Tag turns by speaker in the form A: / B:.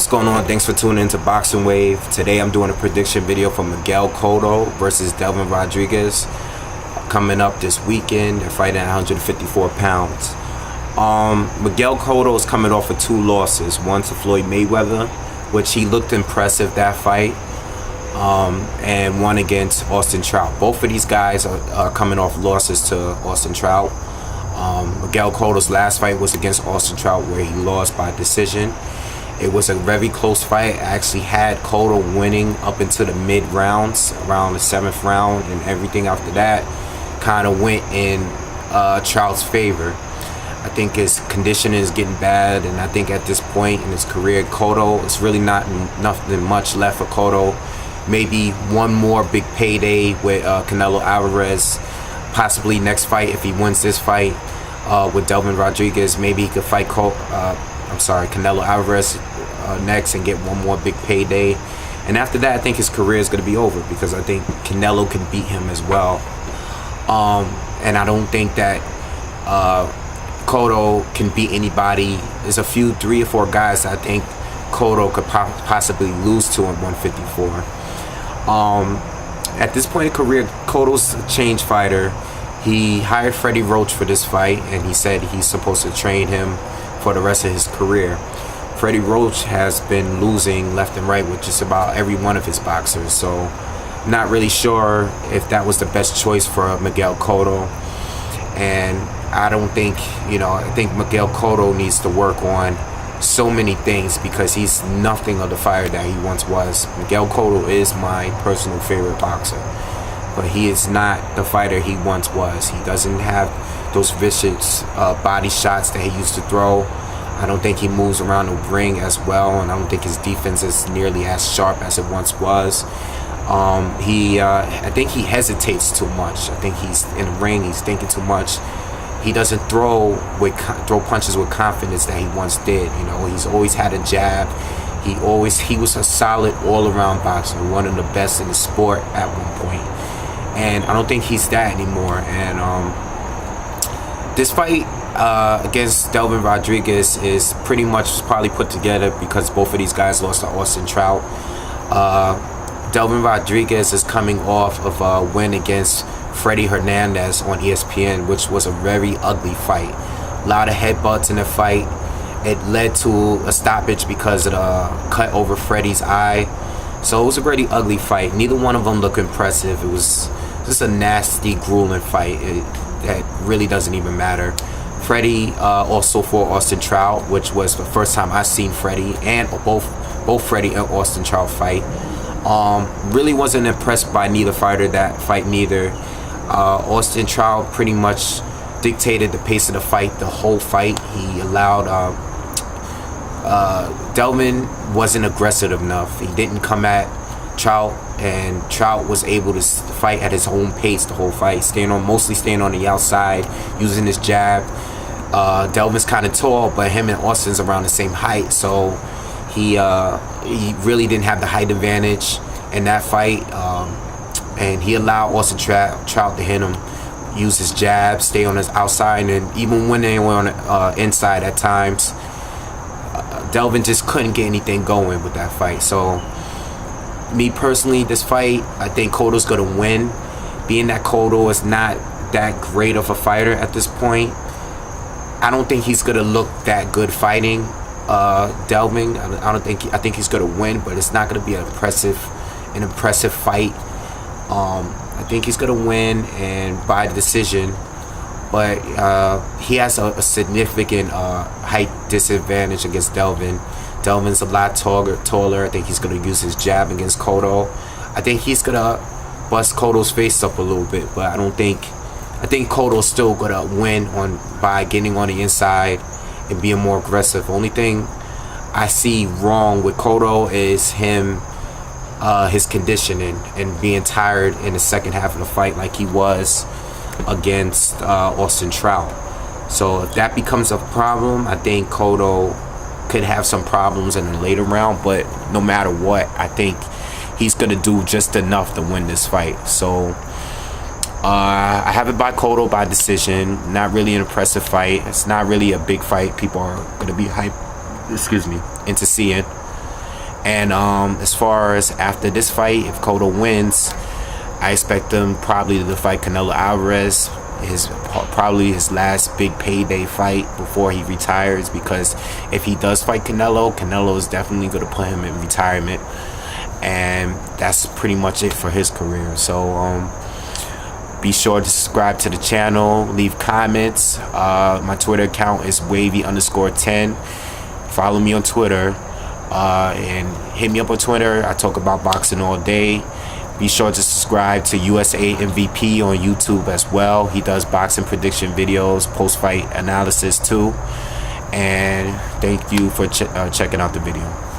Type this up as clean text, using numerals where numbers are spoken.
A: What's going on? Thanks for tuning into BoxingWave. Today I'm doing a prediction video for Miguel Cotto versus Delvin Rodriguez. Coming up this weekend, they're fighting at 154 pounds. Miguel Cotto is coming off of 2 losses. One to Floyd Mayweather, which he looked impressive that fight, and one against Austin Trout. Both of these guys are coming off losses to Austin Trout. Miguel Cotto's last fight was against Austin Trout, where he lost by decision. It was a very close fight. I actually had Cotto winning up into the mid rounds, around the 7th round, and everything after that kind of went in Trout's favor. I think his conditioning is getting bad, and I think at this point in his career, Cotto, it's really nothing much left for Cotto. Maybe one more big payday with Canelo Alvarez, possibly next fight if he wins this fight with Delvin Rodriguez. Maybe he could fight Canelo Alvarez next and get one more big payday. And after that, I think his career is going to be over, because I think Canelo can beat him as well. And I don't think that Cotto can beat anybody. There's a few, 3 or 4 guys that I think Cotto could possibly lose to in 154. At this point in career, Cotto's a change fighter. He hired Freddie Roach for this fight, and he said he's supposed to train him for the rest of his career. Freddie Roach has been losing left and right with just about every one of his boxers, so I'm not really sure if that was the best choice for Miguel Cotto. And I don't think, I think Miguel Cotto needs to work on so many things, because he's nothing of the fighter that he once was. Miguel Cotto is my personal favorite boxer, but he is not the fighter he once was. He doesn't have those vicious body shots that he used to throw. I don't think he moves around the ring as well, and I don't think his defense is nearly as sharp as it once was. I think he hesitates too much. I think he's in the ring, he's thinking too much. He doesn't throw punches with confidence that he once did. He's always had a jab. He was a solid all-around boxer, one of the best in the sport at one point. And I don't think he's that anymore. And this fight against Delvin Rodriguez is pretty much probably put together because both of these guys lost to Austin Trout. Delvin Rodriguez is coming off of a win against Freddie Hernandez on ESPN, which was a very ugly fight. A lot of headbutts in the fight. It led to a stoppage because of the cut over Freddie's eye. So it was a really ugly fight. Neither one of them looked impressive. It was just a nasty, grueling fight. That really doesn't even matter. Freddie also fought Austin Trout, which was the first time I've seen Freddie and both Freddie and Austin Trout fight. Really wasn't impressed by neither fighter that fight neither. Austin Trout pretty much dictated the pace of the fight the whole fight. He allowed Delvin wasn't aggressive enough. He didn't come at Trout, and Trout was able to fight at his own pace the whole fight, mostly staying on the outside, using his jab. Delvin's kind of tall, but him and Austin's around the same height, so he really didn't have the height advantage in that fight. And he allowed Austin Trout to hit him, use his jab, stay on his outside, and even when they were on the inside at times, Delvin just couldn't get anything going with that fight. So, me personally, this fight, I think Cotto's going to win. Being that Cotto is not that great of a fighter at this point, I don't think he's going to look that good fighting Delvin. I think he's going to win, but it's not going to be an impressive fight. I think he's going to win and by decision, but he has a significant height disadvantage against Delvin. Delvin's a lot taller. I think he's going to use his jab against Cotto. I think he's going to bust Cotto's face up a little bit, but I think Cotto's still going to win by getting on the inside and being more aggressive. Only thing I see wrong with Cotto is his conditioning and being tired in the second half of the fight like he was against Austin Trout. So if that becomes a problem, I think Cotto could have some problems in the later round, but no matter what, I think he's going to do just enough to win this fight. So I have it by Cotto by decision. Not really an impressive fight. It's not really a big fight people are going to be hyped into seeing. And as far as after this fight, if Cotto wins, I expect him probably to fight Canelo Alvarez. Probably his last big payday fight before he retires, because if he does fight Canelo is definitely going to put him in retirement, and that's pretty much it for his career. So be sure to subscribe to the channel, leave comments. My Twitter account is wavy_10. Follow me on Twitter, and hit me up on Twitter. I talk about boxing all day. Be sure to subscribe to USA MVP on YouTube as well. He does boxing prediction videos, post-fight analysis too. And thank you for checking out the video.